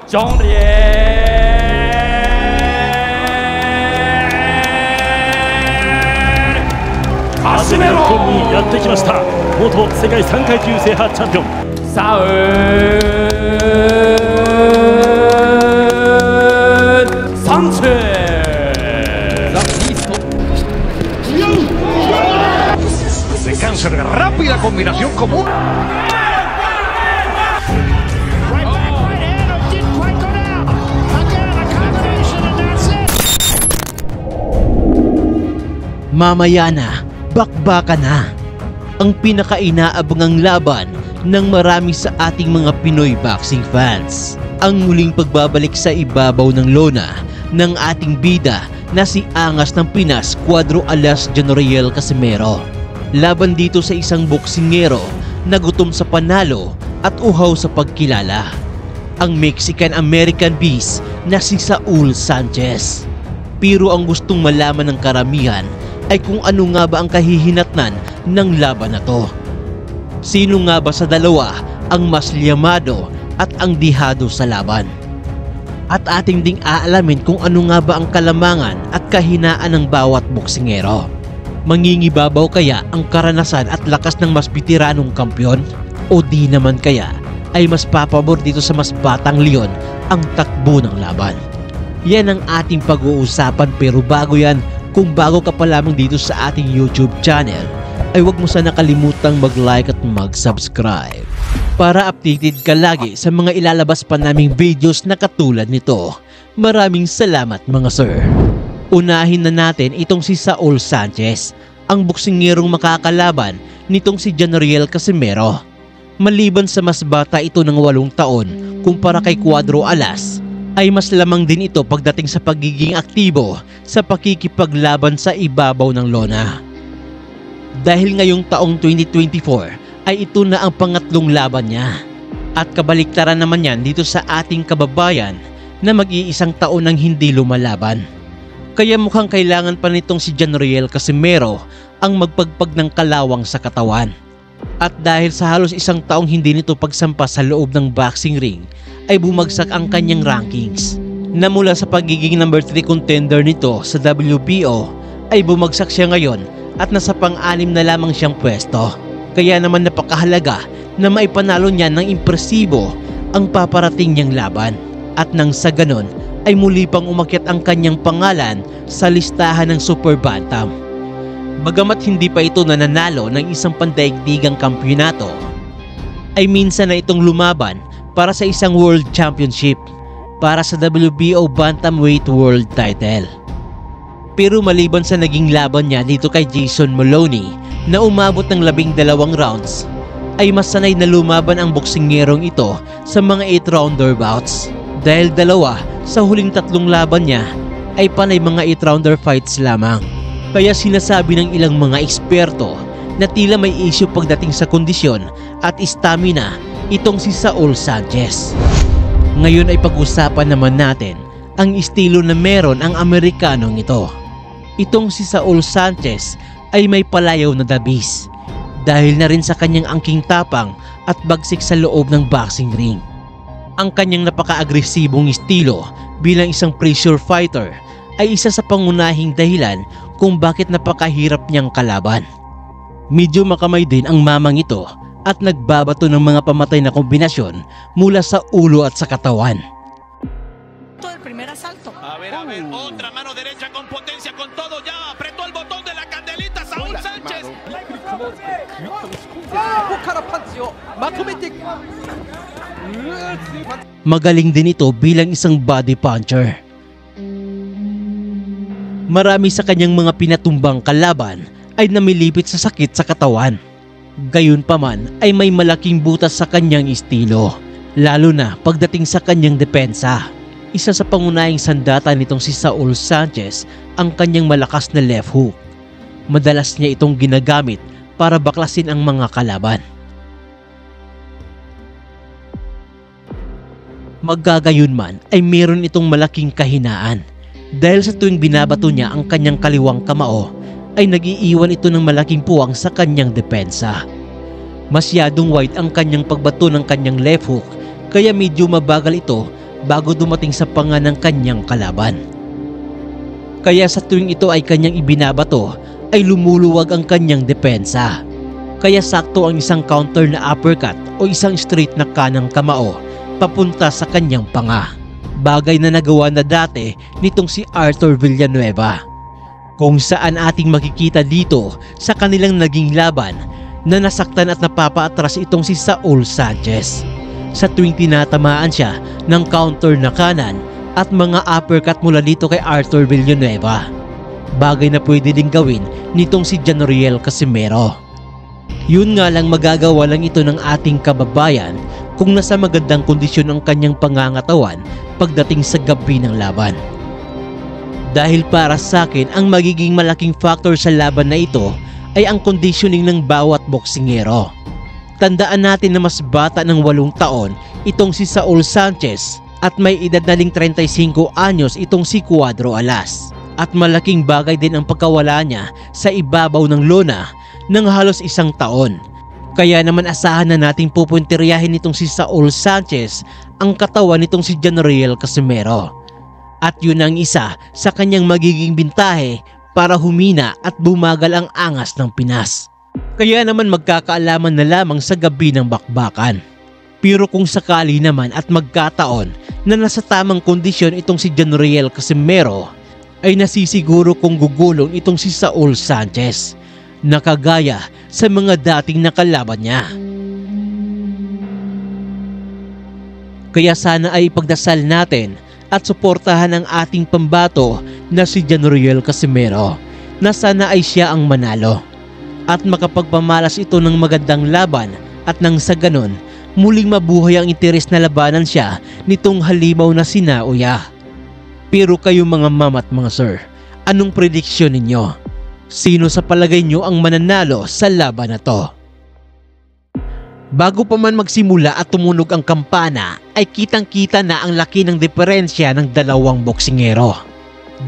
정리カスメロにやってきました。元世界3階級制覇チャンピオン싸움 산체 Secuencia de rápida combinación común. Mamaya na, bakbaka na. Ang pinaka-inaabangang laban ng marami sa ating mga Pinoy boxing fans. Ang muling pagbabalik sa ibabaw ng lona ng ating bida na si Angas ng Pinas Cuadro alias Janoriel Casimero. Laban dito sa isang boksingero na gutom sa panalo at uhaw sa pagkilala. Ang Mexican-American Beast na si Saul Sanchez. Pero ang gustong malaman ng karamihan ay kung ano nga ba ang kahihinatnan ng laban na to. Sino nga ba sa dalawa ang mas liyamado at ang dihado sa laban? At ating ding aalamin kung ano nga ba ang kalamangan at kahinaan ng bawat boksingero. Mangingibabaw kaya ang karanasan at lakas ng mas bitiranong kampyon? O di naman kaya ay mas papabor dito sa mas batang leon ang takbo ng laban? Yan ang ating pag-uusapan, pero bago yan, kung bago ka pa lamang dito sa ating YouTube channel, ay huwag mo sana kalimutang mag-like at mag-subscribe para updated ka lagi sa mga ilalabas pa naming videos na katulad nito. Maraming salamat mga sir. Unahin na natin itong si Saul Sanchez, ang boksingerong makakalaban nitong si Janoriel Casimero. Maliban sa mas bata ito ng 8 taon kumpara kay Cuadro Alas, ay mas lamang din ito pagdating sa pagiging aktibo sa pakikipaglaban sa ibabaw ng lona. Dahil ngayong taong 2024 ay ito na ang pangatlong laban niya. At kabaliktaran naman yan dito sa ating kababayan na mag-iisang taon nang hindi lumalaban. Kaya mukhang kailangan pa nitong si Janoriel Casimero ang magpagpag ng kalawang sa katawan. At dahil sa halos isang taong hindi nito pagsampa sa loob ng boxing ring, ay bumagsak ang kanyang rankings. Na mula sa pagiging number 3 contender nito sa WBO, ay bumagsak siya ngayon at nasa pang-6 na lamang siyang pwesto. Kaya naman napakahalaga na maipanalo niya ng impresibo ang paparating niyang laban. At nang sa ganon ay muli pang umakyat ang kanyang pangalan sa listahan ng Super Bantam. Bagamat hindi pa ito nananalo ng isang pandaigdigang kampyonato, ay minsan na itong lumaban para sa isang World Championship para sa WBO Bantamweight World Title. Pero maliban sa naging laban niya dito kay Jason Moloney na umabot ng 12 rounds, ay mas sanay na lumaban ang boksingerong ito sa mga 8-rounder bouts. Dahil 2 sa huling 3 laban niya ay panay mga 8-rounder fights lamang. Kaya sinasabi ng ilang mga eksperto na tila may issue pagdating sa kondisyon at stamina itong si Saul Sanchez. Ngayon ay pag-usapan naman natin ang estilo na meron ang Amerikanong ito. Itong si Saul Sanchez ay may palayaw na dabis dahil na rin sa kanyang angking tapang at bagsik sa loob ng boxing ring. Ang kanyang napaka-agresibong estilo bilang isang pressure fighter ay isa sa pangunahing dahilan kung bakit napakahirap niyang kalaban. Medyo makamay din ang mamang ito at nagbabato ng mga pamatay na kombinasyon mula sa ulo at sa katawan. El primer asalto. A ver, otra mano derecha con potencia, con todo, ya apretó el botón de la candelita Saúl Sánchez. Magaling din ito bilang isang body puncher. Marami sa kanyang mga pinatumbang kalaban ay namilipit sa sakit sa katawan. Gayunpaman ay may malaking butas sa kanyang estilo, lalo na pagdating sa kanyang depensa. Isa sa pangunahing sandata nitong si Saul Sanchez ang kanyang malakas na left hook. Madalas niya itong ginagamit para baklasin ang mga kalaban. Magkagayunman ay meron itong malaking kahinaan dahil sa tuwing binabato niya ang kanyang kaliwang kamao ay nag-iiwan ito ng malaking puwang sa kanyang depensa. Masyadong wide ang kanyang pagbato ng kanyang left hook kaya medyo mabagal ito bago dumating sa panga ng kanyang kalaban. Kaya sa tuwing ito ay kanyang ibinabato ay lumuluwag ang kanyang depensa. Kaya sakto ang isang counter na uppercut o isang straight na kanang kamao papunta sa kanyang panga. Bagay na nagawa na dati nitong si Arthur Villanueva. Kung saan ating makikita dito sa kanilang naging laban na nasaktan at napapaatras itong si Saul Sanchez sa tuwing tinatamaan siya ng counter na kanan at mga uppercut mula dito kay Arthur Villanueva. Bagay na pwede din gawin nitong si Janriel Casimero. Yun nga lang magagawa lang ito ng ating kababayan kung nasa magandang kondisyon ang kanyang pangangatawan pagdating sa gabi ng laban. Dahil para sa akin, ang magiging malaking factor sa laban na ito ay ang conditioning ng bawat boksingero. Tandaan natin na mas bata ng 8 taon itong si Saul Sanchez at may edad na ring 35 anyos itong si Cuadro Alas. At malaking bagay din ang pagkawala niya sa ibabaw ng lona ng halos 1 taon. Kaya naman asahan na nating pupuntiryahin nitong si Saul Sanchez ang katawan nitong si Janriel Casimero. At yun ang isa sa kanyang magiging bintahe para humina at bumagal ang angas ng Pinas. Kaya naman magkakaalaman na lamang sa gabi ng bakbakan. Pero kung sakali naman at magkataon na nasa tamang kondisyon itong si Janriel Casimero, ay nasisiguro kong gugulong itong si Saul Sanchez na kagaya sa mga dating nakalaban niya. Kaya sana ay ipagdasal natin at suportahan ang ating pambato na si Janriel Casimero na sana ay siya ang manalo at makapagpamalas ito ng magandang laban at nang sa ganon muling mabuhay ang interes na labanan siya nitong halimaw na si Naoya. Pero kayo mga ma'am at mga sir, anong prediksyon ninyo? Sino sa palagay nyo ang mananalo sa laban na to? Bago pa man magsimula at tumunog ang kampana ay kitang-kita na ang laki ng diferensya ng dalawang boksingero.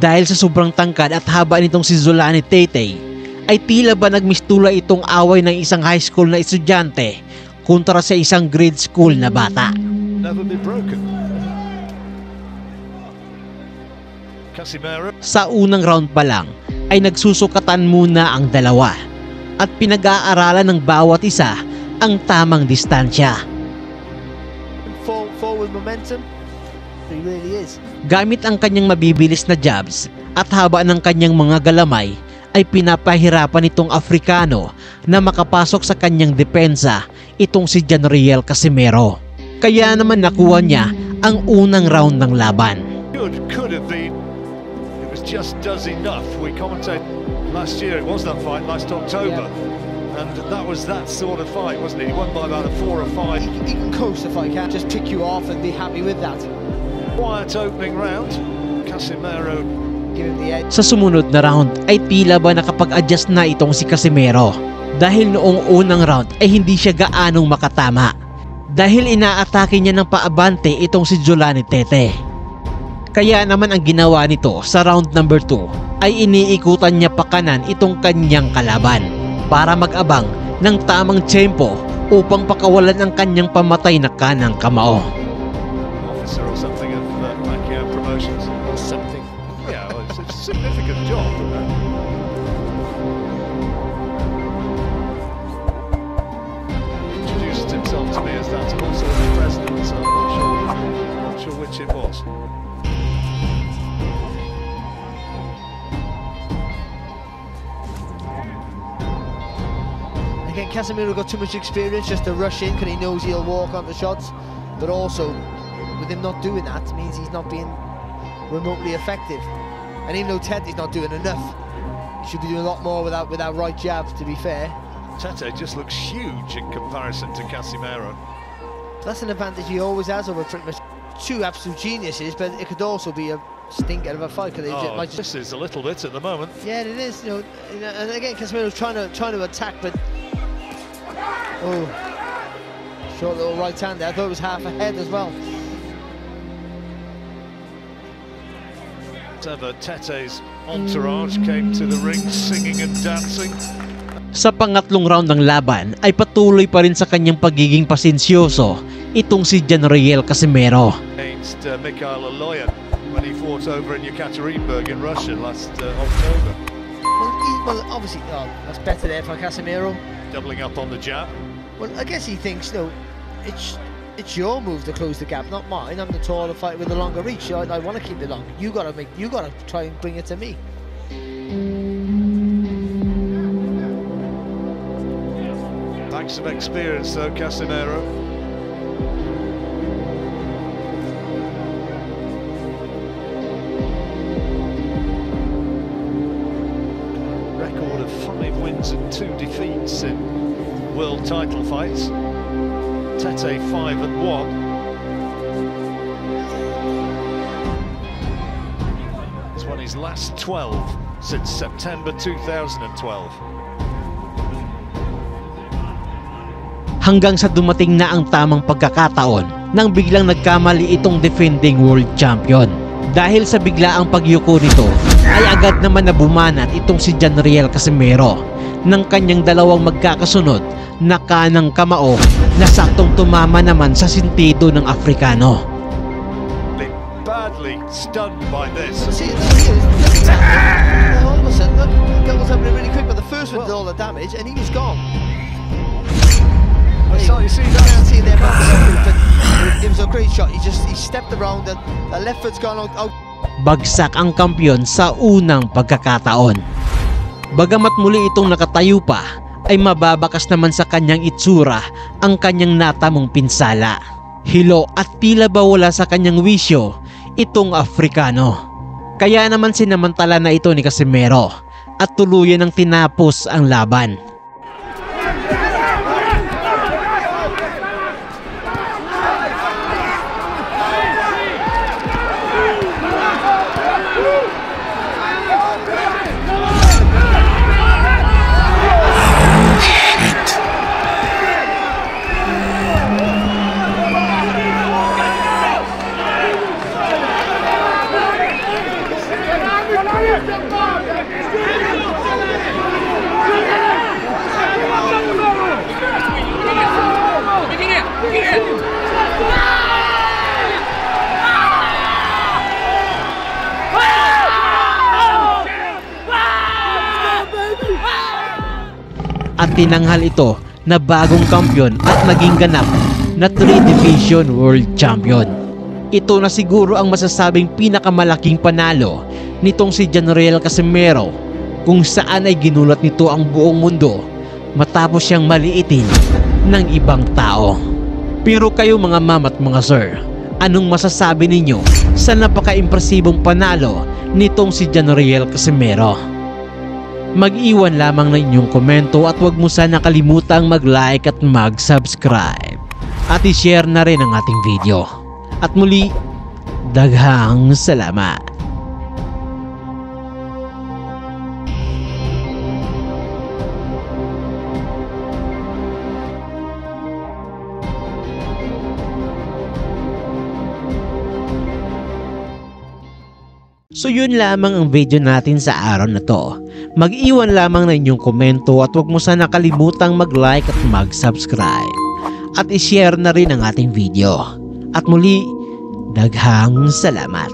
Dahil sa sobrang tangkad at haba nitong si Zolani Tete ay tila ba nagmistula itong away ng isang high school na estudyante kontra sa isang grade school na bata. Never been broken. Casimero. Sa unang round pa lang ay nagsusukatan muna ang dalawa at pinag-aaralan ng bawat isa ang tamang distansya. Forward momentum. He really is. Gamit ang kanyang mabibilis na jabs at haba ng kanyang mga galamay ay pinapahirapan itong Afrikano na makapasok sa kanyang depensa itong si Janriel Casimero. Kaya naman nakuha niya ang unang round ng laban. Could have been. It was just does enough. We commentated last year. It was that fight last October. Yeah. And that was that sort of fight, wasn't it? He won by about a 4 or 5. He can coast if I can, just pick you off and be happy with that. Quiet opening round. Casimero. Give him the edge. Sa sumunod na round ay tila ba nakapag-adjust na itong si Casimero. Dahil noong unang round ay hindi siya gaanong makatama. Dahil inaatake niya ng paabante itong si Zolani Tete. Kaya naman ang ginawa nito sa round number 2 ay iniikutan niya pa kanan itong kanyang kalaban para mag-abang ng tamang tempo upang pakawalan ang kanyang pamatay na kanang kamao. Officer or something of Pacquiao Promotions or something. Yeah, well, it's a significant job. Introduced himself to me as that and also as the president, so I'm not sure which it was. Again, Casimero got too much experience just to rush in because he knows he'll walk on the shots, but also with him not doing that means he's not being remotely effective. And even though Tete's not doing enough, he should be doing a lot more with that right jab, to be fair. Tete just looks huge in comparison to Casimero. That's an advantage he always has over pretty much two absolute geniuses, but it could also be a stinker of a fight. This is a little bit at the moment. Yeah, it is. You know, and again, Casimero's trying to attack, but oh, short little right hand there. I thought it was half a head as well. Tete's entourage came to the ring singing and dancing. Sa pangatlong round ng laban ay patuloy pa rin sa kanyang pagiging pasensyoso itong si Janriel Casimero. against Mikhail Aloyan when he fought over in Yekaterinburg in Russia last October. Well, obviously, that's better there for Casemiro. Doubling up on the jab. Well, I guess he thinks, no, it's your move to close the gap, not mine. I'm the taller fighter with the longer reach. So I want to keep it long. You gotta try and bring it to me. Thanks some experience though, Casemiro. Record of 5 wins and 2 defeats in world title fights. Tete 5-1. He's won his last 12 since September 2012. Hanggang sa dumating na ang tamang pagkakataon nang biglang nagkamali itong defending world champion. Dahil sa biglaang pagyuko nito ay agad naman na bumanat itong si Janriel Casimero ng kanyang dalawang magkakasunod na kanang kamao na saktong tumama naman sa sintido ng Afrikano. Badly stunned by this. See, all of a sudden, that was happening really quick, but the first one did all the damage and he was gone. So you see that? See there, but it was a great shot. He stepped around and the left foot's gone out. Bagsak ang kampyon sa unang pagkakataon. Bagamat muli itong nakatayo pa, ay mababakas naman sa kanyang itsura ang kanyang natamong pinsala. Hilo at tila ba wala sa kanyang wisyo itong Afrikano. Kaya naman sinamantala na ito ni Casimero at tuluyan ng tinapos ang laban. At tinanghal ito na bagong kampiyon at naging ganap na 3-division world champion. Ito na siguro ang masasabing pinakamalaking panalo nitong si Janriel Casimero, kung saan ay ginulat nito ang buong mundo matapos siyang maliitin ng ibang tao. Pero kayo mga ma'am at mga sir, anong masasabi ninyo sa napaka-impresibong panalo nitong si Janriel Casimero? Mag-iwan lamang ng inyong komento at huwag mo sana kalimutang mag-like at mag-subscribe. At i-share na rin ang ating video. At muli, daghang salamat. So yun lamang ang video natin sa araw na to. Mag-iwan lamang na inyong komento at huwag mo sana kalimutang mag-like at mag-subscribe. At i-share na rin ang ating video. At muli, daghang salamat.